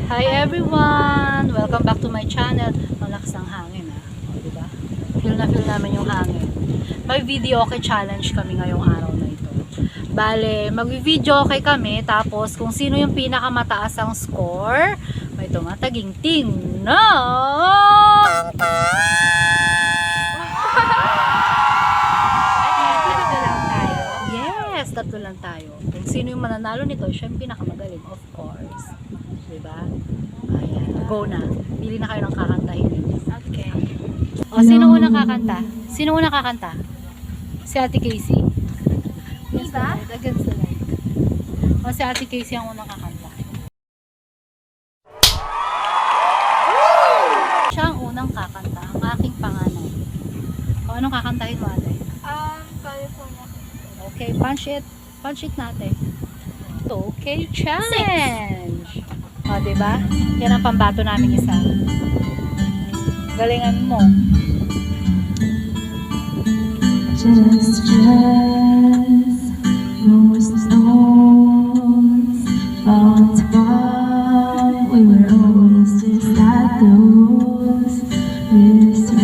Hi everyone! Welcome back to my channel. Malakas ang hangin O, diba? Feel namin yung hangin. May video okay challenge kami ngayong araw na ito. Bale, mag-video okay kami. Tapos kung sino yung pinakamataas ang score, may tumataging ting no! Yes, tatlo lang tayo. Kung sino yung mananalo nito, siya yung pinakamagaling, of course. Diba? Ayan. Go na. Pili na kayo ng kakantahin ninyo. Okay. O, sino unang kakanta? Sino unang kakanta? Si Ate Casey? Diba? Against the light. O, si Ate Casey ang unang kakanta. Siya ang unang kakanta. Ang aking panganay. O, anong kakantahin mo, ate? California. Okay, punch it. Punch it natin. Okay, challenge! O, diba? Yan ang pambato namin isa. Galingan mo. Just most stones falling apart. We were always just like those wrist,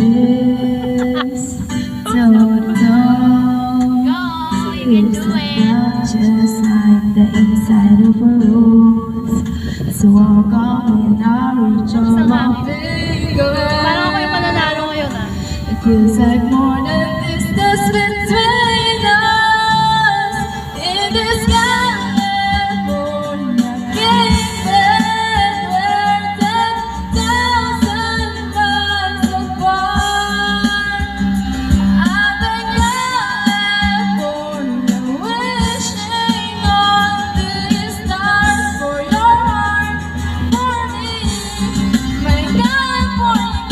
toe to toe. You can do it. Just like the inside of a rose. So walk on and I'll reach on my finger. Parang ako yung mananalo ngayon It feels like more than distance between us. In this California kingdom, we're 10,000 miles apart. I'm in California, wishing on these stars for your heart, for me, my California.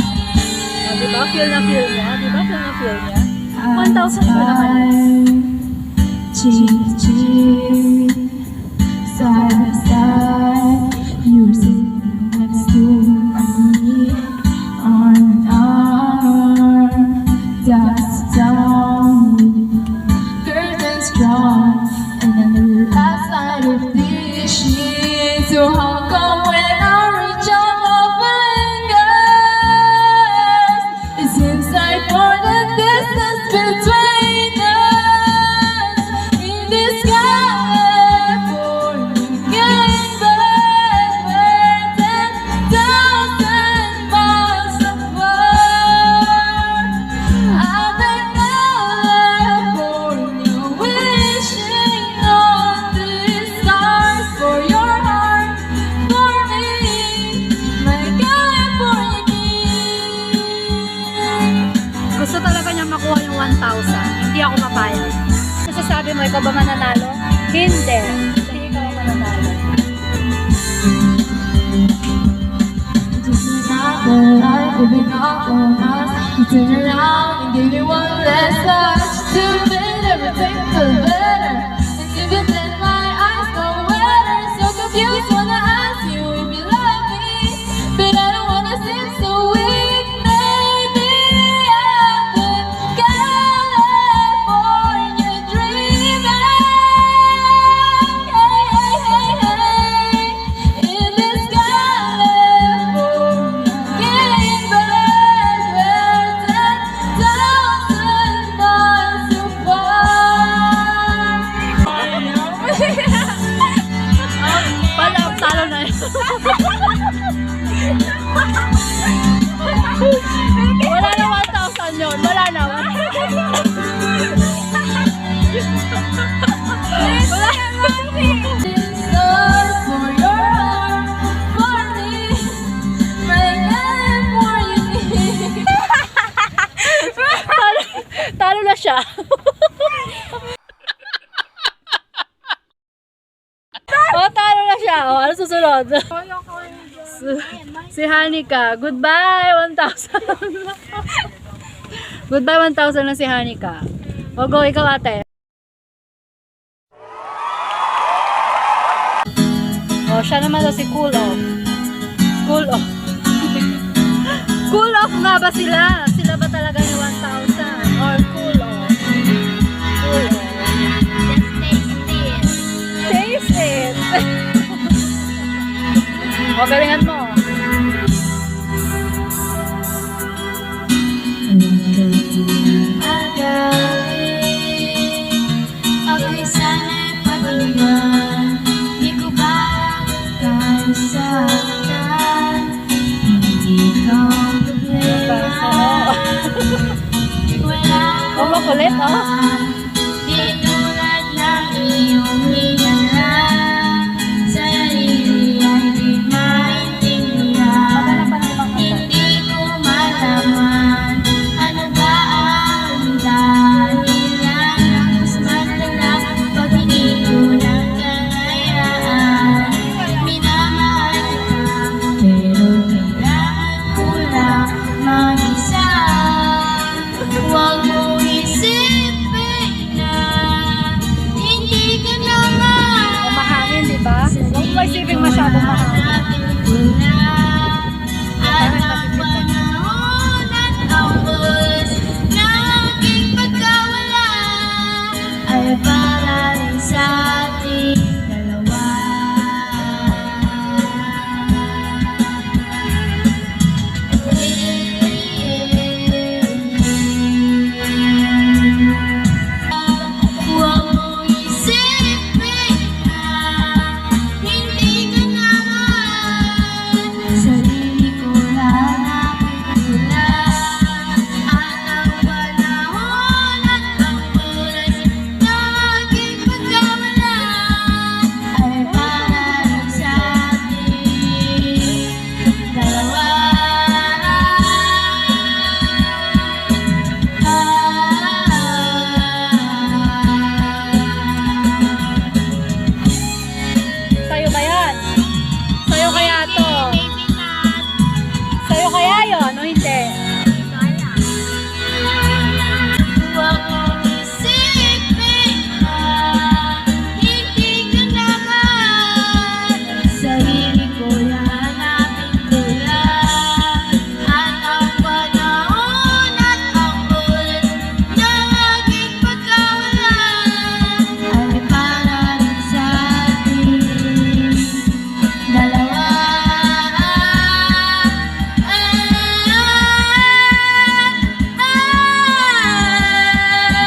Diba? Feel na feel niya? Diba? Feel na feel niya? 1,000 po naman. Cheek to cheek, side by side, you're sitting next to me, arm in arm, dusk down, curtains drawn, and then the last light of these sheets. So how come when I reach out my fingers, it seems like more than distance between us. In this California kingdom, we're 10,000 miles apart. I'm in California, wishing on these stars for your heart, for me, my California king. Gusto talaga niya makuha yung 1,000. Hindi ako mapayag. Nasasabi mo, ikaw ba mananalo? Hindi. Hindi ikaw ang mananalo. Just another life living off on us. You turn around and give me one last touch to make everything feel better. And even then my eyes go wetter. So confused when I ask you if you love me, but I don't wanna seem so weak. Maybe I've been California dreaming. In this California kingdom, we're 10,000 miles apart. Talo na yun. Wala na 1,000 yun. Wala na. Stars for your heart, for me, my California. Talo na siya. Talo na siya. Ano susunod? Si Hanika. Goodbye, 1,000. Goodbye, 1,000 na si Hanika. O, go, ikaw ate. O, siya naman daw si Cool Off. Cool Off. Cool Off nga ba sila? Sila ba talaga ni 1,000? Or Cool Off? Cool Off. Just taste it. Taste it. Galingan mo. Ako'y sana'y pakinggan. Di ko ba kaisaktan? Hindi ikaw ang problema. Wala Oh, makulit, oh. di tulad ng iyong hinala. Sarili ay di maintindihan. Hindi ko malaman ano ba ang dahilan. Mas malala pag hindi ko ng kalayaan. Minamahal ka, pero kailangan ko lang mag-isa. Huwag mo isipin na hindi ka naman. Mahangin, di ba? Huwag mo isipin masyadong mahangin. At ang panahon at ang oras na aking pagkawala ay para rin sa ating dalawa. Huwag mo isipin na hindi ka naman. Sarili ko lang ang ilan. At ang panahon at ang oras na aking pagkawala ay para rin sa ating dalawa. Sa'yo ba yan? Sa'yo kaya to? Maybe not. Sa'yo kaya yun o hindi? Huwag mong isipin na hindi ka naman. Sarili ko yan aking kulang. At ang panahon at ang oras ng aking pagkawala ay para rin sa ating dalawa.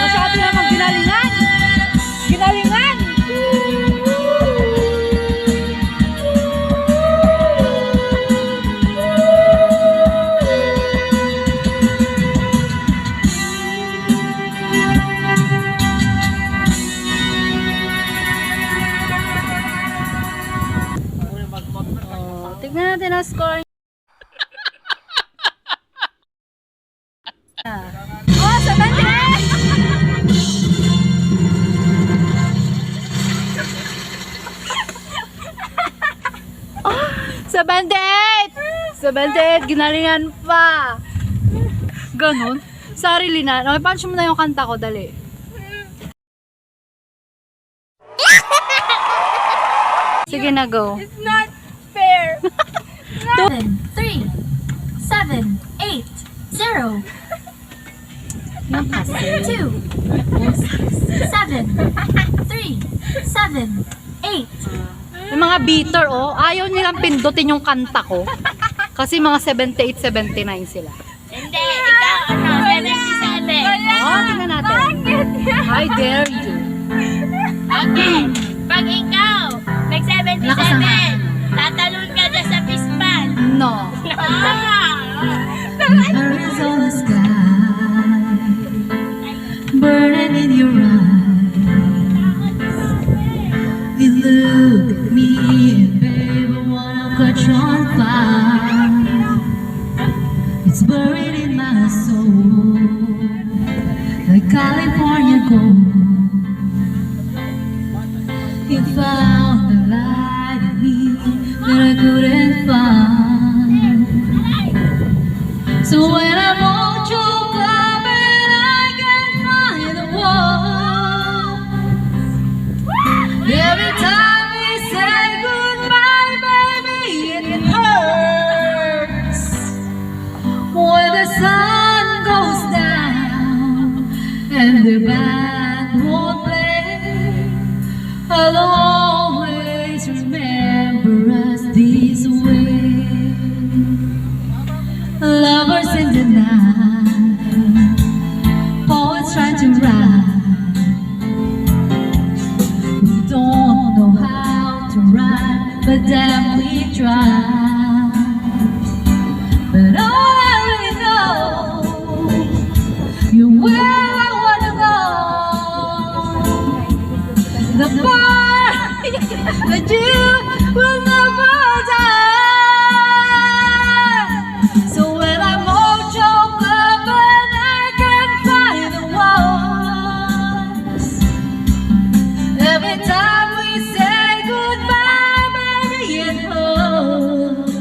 Masyado namang ginalingan. Ginalingan! Oh, tignan natin ang score. Oh, 70! Sabandit! 78! Ginalingan pa! Ganon? Sarili na. Okay, punch mo na yung kanta ko, dali. Sige na, go. It's not fair. 3, 7, 8, 0, Yung kasi. 2, 7, 3, 7, 8. Yung mga beater, oh, ayaw nilang pindutin yung kanta ko. Kasi mga 78, 79 sila. Hindi, ikaw, 77. Oh, tingnan natin. I dare you. Okay, pag ikaw, nag-77, Lakas naman. tatalon ka dyan sa pispan. No. Arizona sky, burning in your eyes. You look at me and baby, wanna catch on fire. It's buried in my soul, like California gold. You found the light in me that I couldn't find. So when I'm on your club and I can't find the wall, every time we say goodbye, baby, it hurts. When the sun goes down and the band won't play, I'll always remember us this way. and we try. But all I really know, you're where I wanna go. The part that you will never die. So when I'm all choked up and I can't find the words, every time we say goodbye, baby, it hurts.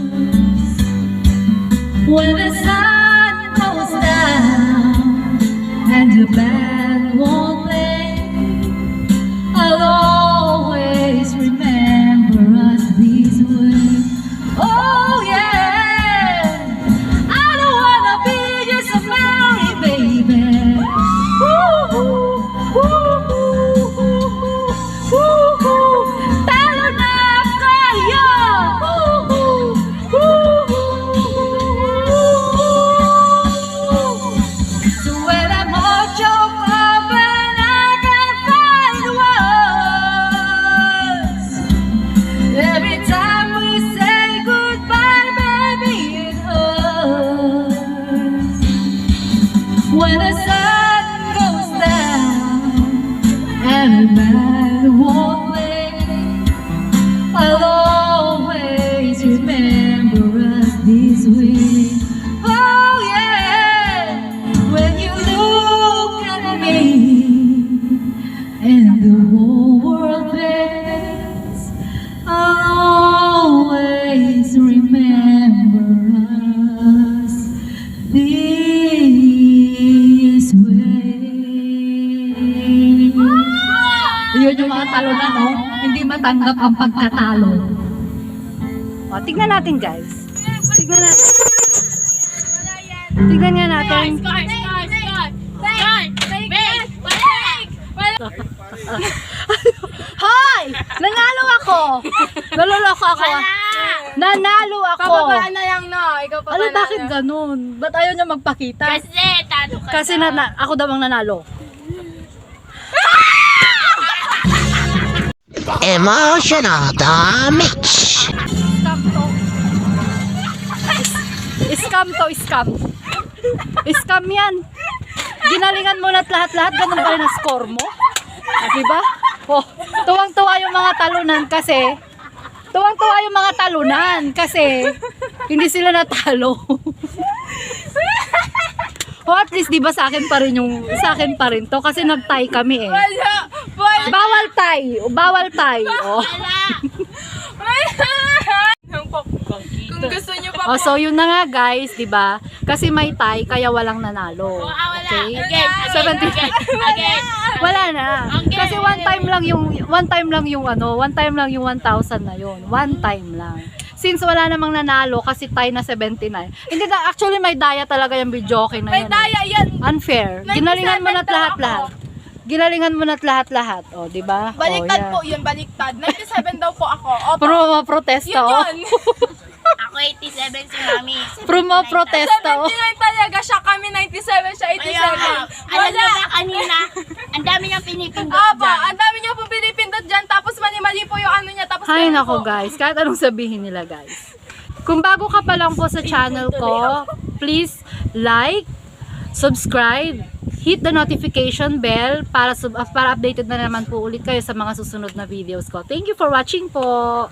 When the sun goes down and the band won't play, I'll always remember us this way. Oh yeah, I don't wanna be just a memory, baby. Ooh, ooh, ooh, ooh, ooh, ooh. Talo na kayo. Ooh, ooh, ooh, ooh. So when I'm all choked up and I can't find words, every time we say goodbye, baby, it hurts. When the sun goes down and the band won't play, I'll always remember us this way. Oh yeah, when you look at me and the whole world fades, I'll always remember us this way. Yun yung mga talo na, no? Hindi matanggap ang pagkatalo. O, tignan natin guys. Tignan natin. Tignan nga natin. Hoy! Nanalo ako! Naloloko ako. Nanalo ako. Pababaan na lang, no? Ikaw pa Ano, bakit ganun? Ba't ayaw niya magpakita? Kasi, talo ka Kasi ako daw ang nanalo. Emotional damage. Scam to. Scam to, scam. Scam yan. Ginalingan mo na't lahat-lahat, ganun ba yung score mo? Ah, diba? Oh, tuwang-tuwa yung mga talunan kasi hindi sila natalo. O at least diba sa akin pa rin to kasi nag-tie kami eh. Wala! Bawal tie. Oh. Kung gusto nyo pa Oh, so yun na nga guys, 'di ba? Kasi may tie kaya walang nanalo. Okay? Again. 70. Wala na. Kasi one time lang yung 1,000 na yun. One time lang. Since wala namang nanalo kasi tie na 79. Hindi na, actually may daya talaga yung video okay na May yun. daya yan. Unfair. 97 Ginalingan mo na't daw lahat-lahat. Ginalingan mo na't lahat-lahat. O, di ba? Baliktad O, po yun, baliktad. 97 daw po ako. Opo. Protesta, oh. Yun. Ako 87 si Mami. Protesta, oh. 79 talaga siya. Kami 97, siya 87. Alam nyo ba kanina, ang dami niyang pinipindot Aba, dyan. ang dami niyo pong pinipindot dyan. Tapos mali-mali po yung ano niya. Tapos Hay ganun nako po. guys, kahit anong sabihin nila guys. Kung bago ka pa lang po sa channel ko, please like, subscribe, hit the notification bell para updated na naman po ulit kayo sa mga susunod na videos ko. Thank you for watching po!